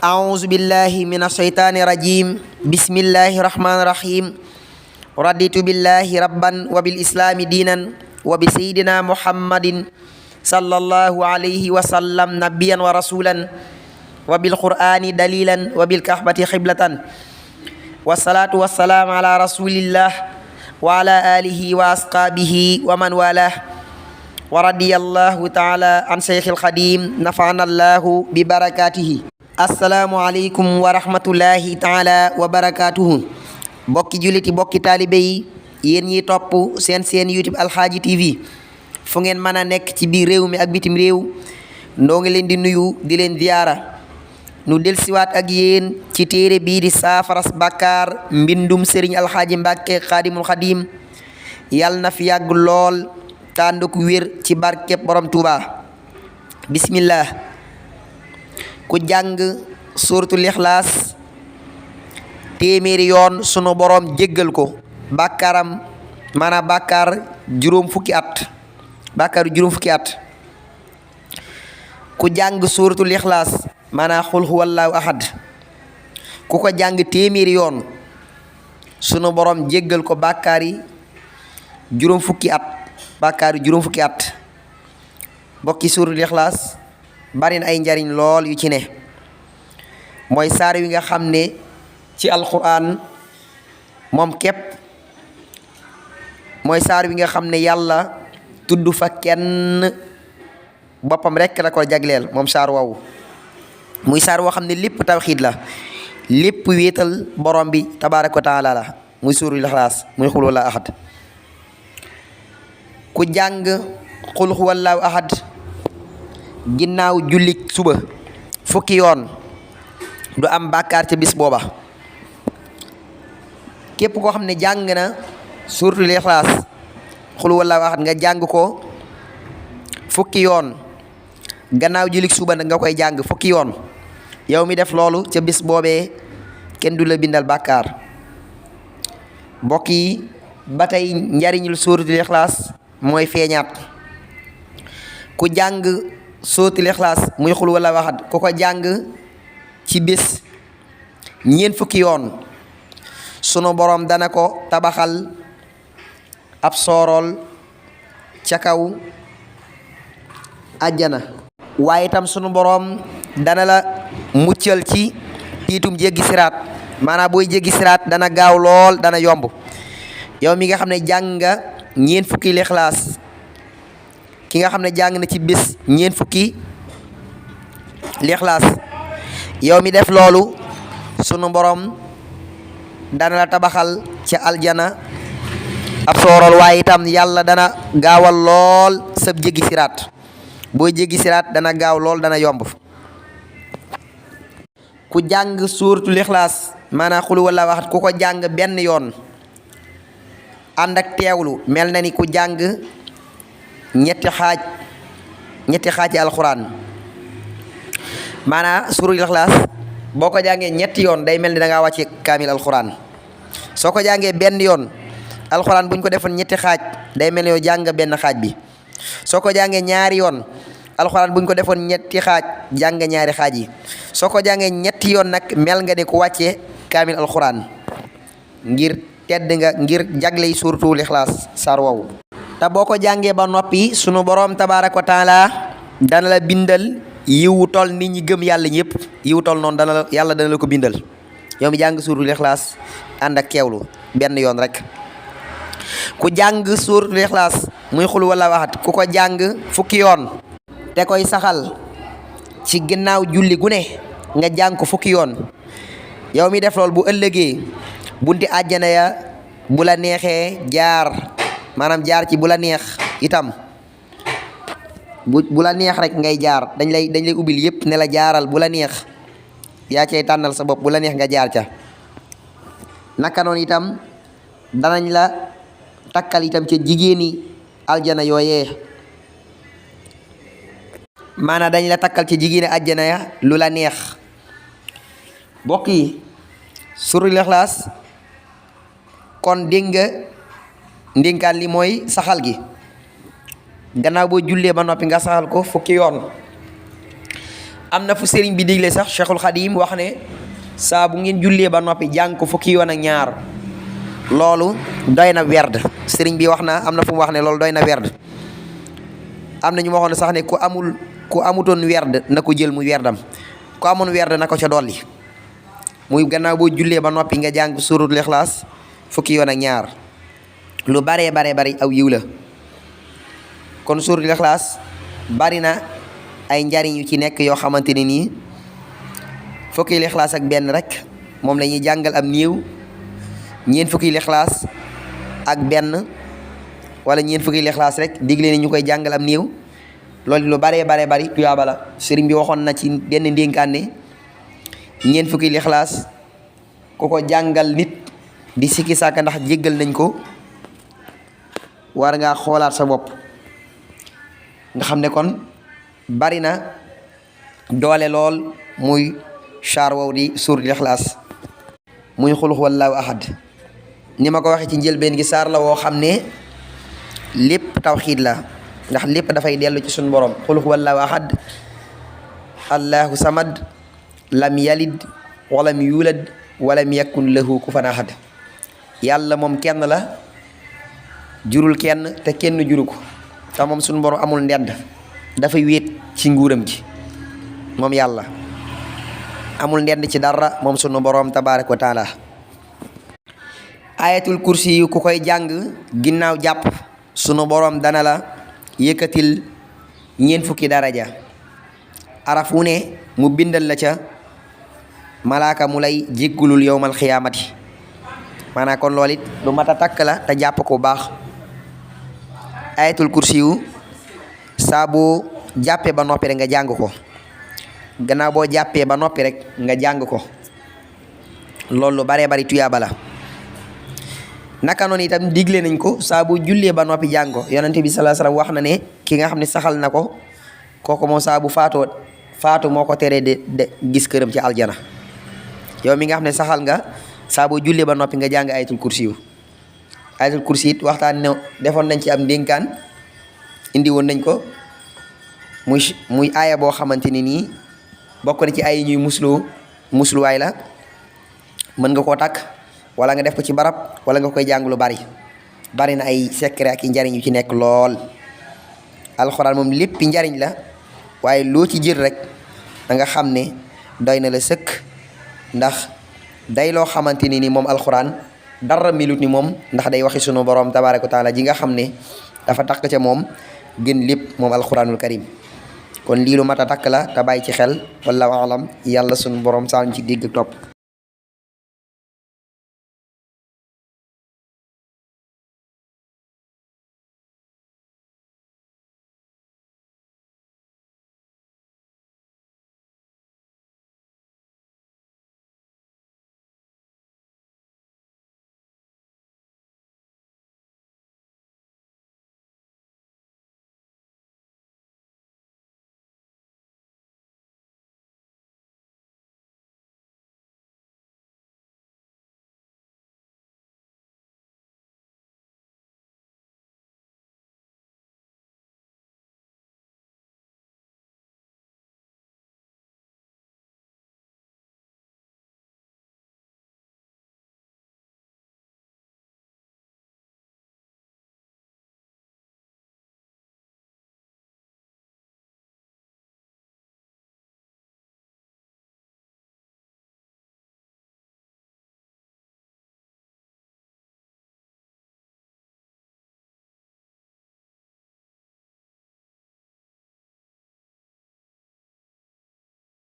أعوذ بالله من الشيطان الرجيم بسم الله الرحمن الرحيم رضيت بالله ربا وبالإسلام دينا وبسيدنا محمد صلى الله عليه وسلم نبيا ورسولا وبالقرآن دليلا وبالكعبة قبلة والصلاة والسلام على رسول الله وعلى آله وأصحابه ومن والاه ورضي الله تعالى عن شيخ الخديم نفعنا الله ببركاته السلام عليكم ورحمة الله تعالى وبركاته bokki juliti bokki taalibe yi yéen ñi topp seen YouTube Alxaaji TV fu ngeen mën a nekk ci biir réew mi ak bitim réew ndoo ngi leen di nuyu di leen ziyaara nu delsiwaat ak yéen ci téere bii di saafaras bàkkaar mbindum sëriñ Alxaaji Mbàkke xaadimul xadim yàlla na fi yàgg lool tànd ku wér ci barkeb borom Tuuba bismillah ku jàng suuratul Ixlaas téeméeri yoon sunu borom jéggal ko bàkkaaram maanaam bàkkaar juróom fukki at ku jàng suuratul Ixlaas maanaam xul huwallaahu ahad ku ko jàng téeméeri yoon sunu borom jéggal ko bàkkaar yi juróom fukki at bokki suuratul Ixlaas bari na ay njariñ lool yu ci ne mooy saar wi nga xam ne ci alquran moom képp mooy saar wi nga xam ne yàlla tudd fa kenn boppam rekk la ko jagleel moom saar woowu muy saar woo xam ne lépp tawxiid la lépp wéetal borom bi tabaaraka wa taala la muy suuratul Ixlaas muy xul huwallaahu ahad ku jàng xul huwallaahu ahad ginnaaw jullik suba fukki yoon du am bàkkaar ca bis booba képp koo xam ne jàng na suuratul Ixlaas xul huwallaahu ahad nga jàng ko fukki yoon gannaaw jullik suba nag nga koy jàng fukki yoon yow mi def loolu ca bis boobee kenn du la bindal bàkkaar mbokk yi ba tey njariñul suuratul Ixlaas mooy feeñaat ku jàng suuratul Ixlaas muy xul huwallaahu ahad ku ko jàng ci bis ñeent fukki yoon sunu borom dana ko tabaxal ab soorool ca kaw àjjana waaye itam sunu borom dana la muccal ci tiitum jéggi siraat maanaam booy jéggi siraat dana gaaw lool dana yomb yow mi nga xam ne jàng nga ñeent fukki Ixlaas ki nga xam ne jàng na ci bis ñeent fukki Ixlaas yow mi def loolu sunu borom dana la tabaxal ca aljana ab soorool waaye itam yàlla dana gaawal lool sab jéggi siraat booy jéggi siraat dana gaaw lool dana yomb ku jàng suuratul Ixlaas maanaam xul huwallaahu ahad ku ko jàng benn yoon ànd ak teewlu mel na ni ku jàng ñetti xaaj alxuraan maanaam suuratul Ixlaas boo ko jàngee ñetti yoon day mel ni da ngaa wàcce kaamil alxuraan soo ko jàngee benn yoon alxuraan bu ñu ko defoon ñetti xaaj day mel ni yow jàng benn xaaj bi soo ko jàngee ñaari yoon alxuraan bu ñu ko defoon ñetti xaaj jàng ñaari xaaj yi soo ko jàngee ñetti yoon nag mel nga ne ku wàcce kaamil alxuraan ngir tedd nga ngir jagley suuratul Ixlaas saar woowu te boo ko jàngee ba noppi sunu boroom tabaaraka wa taala dana la bindal yiwu tol nit ñi gëm yàlla ñëpp yiwu tol noonu yàlla dana la ko bindal yow mi jàng suuratul Ixlaas ànd ak keewlu benn yoon rek ku jàng suuratul Ixlaas muy xul huwallaahu ahad ku ko jàng fukki yoon te koy saxal ci ginnaaw julli gu ne nga jàng ko fukki yoon yow mi def lool bu ëllëgee bunti àjjana ya bu la neexee jaar maanaam jaar ci bu la neex itam bu la neex rek ngay jaar dañ lay ubbil yépp ne la jaaral bu la neex yaa cay tànnal sa bopp bu la neex nga jaar ca naka noonu itam danañ la takkal itam ca jigéeni aljana yooyee maanaam dañ la takkal ca jigéeni aljana ya lu la neex mbokk yi suuratul Ixlaas kon dégg nga ndénkaan li mooy saxal gi gannaaw boo jullee ba noppi nga saxal ko fukki yoon am na fu sëriñ bi digle sax Cheikhul Khadim wax ne saa bu ngeen jullee ba noppi jàng ko fukki yoon ak ñaar loolu doy na werd. sëriñ bi wax na am na fu mu wax ne loolu doy na werd. am na ñu waxoon sax ne ku amutoon werd na ko jël mu werdam, ku amoon werd na ko ca dolli, muy gannaaw boo jullee ba noppi nga jàng suuratul Ixlaas fukki yoon ak ñaar. lu baree bari aw yiw la. kon suuratul Ixlaas bari na ay njariñ yu ci nekk yoo xamante ne nii fukki Ixlaas ak benn rek moom la ñuy jàngal am néew, ñeent fukki Ixlaas ak benn wala ñeent fukki Ixlaas rek digle ni ñu koy jàngal am néew. loolu lu baree bari tuyaaba la. sëriñ bi waxoon na ci benn ndénkaan ne ñeent fukki Ixlaas ku ko jàngal nit di sikki sàkka ndax jéggal nañ ko, war ngaa xoolaat sa bopp nga xam ne kon bari na doole lool muy char wow di suuratul Ixlaas muy xul huwallaahu ahad. ni ma ko waxee ci njëlbeen gi saar la woo xam ne lépp tawxiid la, ndax lépp dafay dellu ci suñu borom. xul huwallaahu ahad allahu samad lam yalid walam yulad walam yakun lahu kufuwan ahad. yàlla moom kenn la, jurul kenn te kenn juru ko, te moom suñu borom amul ndend, dafay wéet ci nguuram gi. moom yàlla amul ndend ci dara moom sunu borom tabaaraka wa taala. ayatul kursi yu ku koy jàng ginnaaw jàpp sunu borom dana la yëkkatil ñeent fukki daraja. araf wu ne mu bindal la ca malaaka mu lay jéggulul yowmal xiyaamati. maanaam kon loolu it lu mat a takk la te jàpp ko baax. ayatul kursi yu saa boo jàppee ba noppi rek nga jàng ko, gannaaw boo jàppee ba noppi rek nga jàng ko. loolu lu baree bari tuyaaba la. naka noonu itam digle nañ ko saa bu jullee ba noppi jàng ko. yonente bi sallallahu alayhi wasallam wax na ne ki nga xam ne saxal na ko kooku moom saa bu faatu moo ko teree de gis këram ci aljana. yow mi nga xam ne saxal nga saa boo jullee ba noppi nga jàng ayatul kursi yu. ayatul kursi it waxtaan ne defoon nañ ci am ndénkaan, indi woon nañ ko muy aaya boo xamante ni nii bokk na ci ay ñuy musluwaay la. mën nga koo takk wala nga def ko ci barab wala nga koy jàng lu bari na ay secret ak i njariñ yu ci nekk lool. alxuraan moom lépp njariñ la, waaye loo ci jël rek da nga xam ne doy na la sëkk, ndax day loo xamante ni moom alxuraan dara milut ni moom, ndax day waxi sunu borom tabaaraka wa taala ji nga xam ne dafa takk ca moom gën lépp moom alxuraanul karim. kon lii lu mat a takk la te bàyyi ci xel. wallaahu alam. yàlla sunu borom saal ñu ci dégg topp.